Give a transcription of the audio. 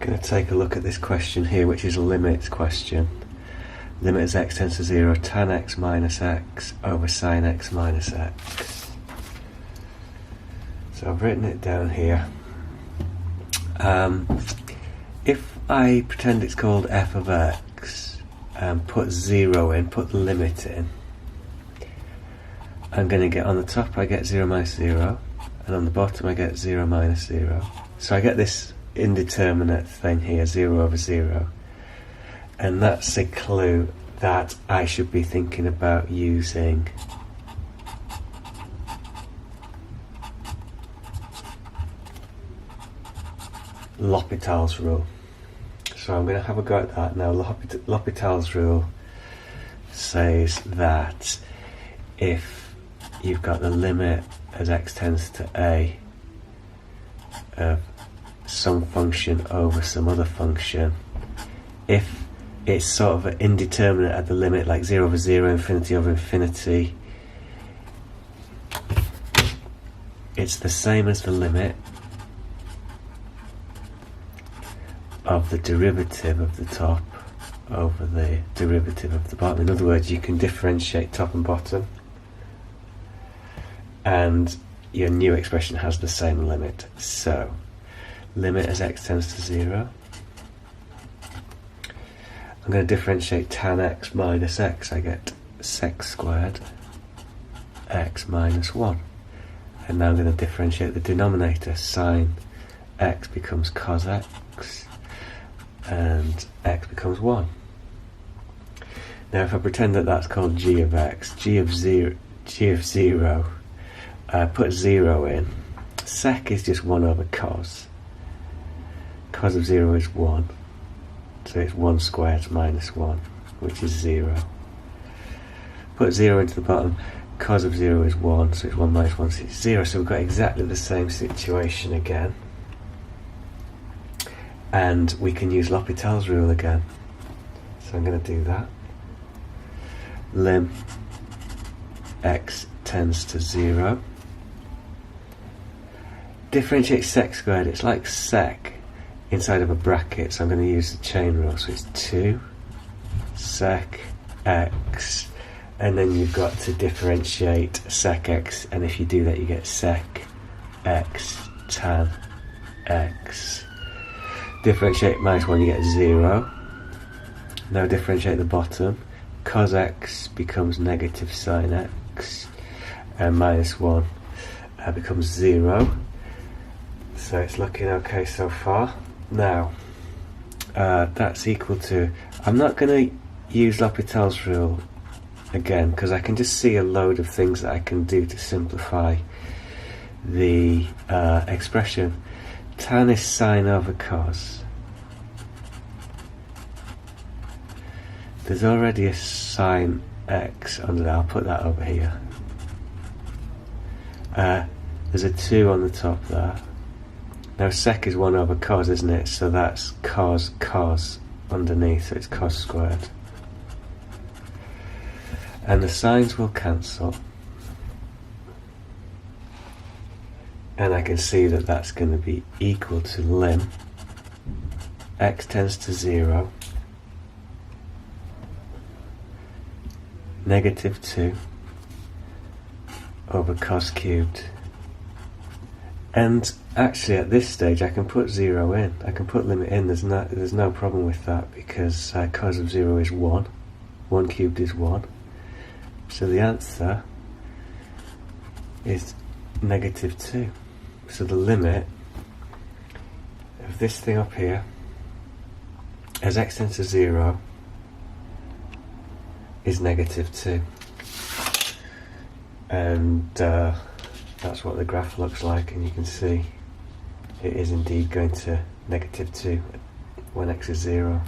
going to take a look at this question here, which is a limits question. Limit as x tends to 0, tan x minus x over sin x minus x. So I've written it down here. If I pretend it's called f of x and put 0 in, put the limit in, I'm going to get on the top I get 0 minus 0, and on the bottom I get 0 minus 0. So I get this indeterminate thing here, 0 over 0. And that's a clue that I should be thinking about using L'Hopital's rule. So I'm going to have a go at that now. L'Hopital's rule says that if you've got the limit as x tends to a of some function over some other function, if it's sort of an indeterminate at the limit, like 0 over 0, infinity over infinity, it's the same as the limit of the derivative of the top over the derivative of the bottom. In other words, you can differentiate top and bottom, and your new expression has the same limit. So limit as x tends to 0, I'm going to differentiate tan x minus x. I get sec squared x minus 1. And now I'm going to differentiate the denominator. Sin x becomes cos x, and x becomes 1. Now if I pretend that that's called g of x, g of 0, put 0 in. Sec is just 1 over cos. Cos of 0 is 1. So it's 1 squared minus 1, which is 0. Put 0 into the bottom. Cos of 0 is 1, so it's 1 minus 1, so it's 0. So we've got exactly the same situation again. And we can use L'Hopital's rule again. So I'm going to do that. Lim x tends to 0. Differentiate sec squared. It's like sec inside of a bracket, so I'm going to use the chain rule. So it's 2 sec x, and then you've got to differentiate sec x, and if you do that you get sec x tan x. Differentiate minus 1, you get 0. Now differentiate the bottom. Cos x becomes negative sin x, and minus 1 becomes 0. So it's looking okay so far. Now that's equal to, I'm not going to use L'Hopital's rule again because I can just see a load of things that I can do to simplify the expression. Tan is sine over cos. There's already a sin x under there. I'll put that over here. There's a 2 on the top there. Now sec is 1 over cos, isn't it? So that's cos underneath, so it's cos squared. And the signs will cancel. And I can see that that's going to be equal to lim x tends to 0, negative 2 over cos cubed. And actually at this stage I can put 0 in. I can put limit in. There's no problem with that because cos of 0 is 1. 1 cubed is 1. So the answer is negative 2. So the limit of this thing up here as x tends to 0 is negative 2. And that's what the graph looks like, and you can see it is indeed going to negative 2 when x is 0.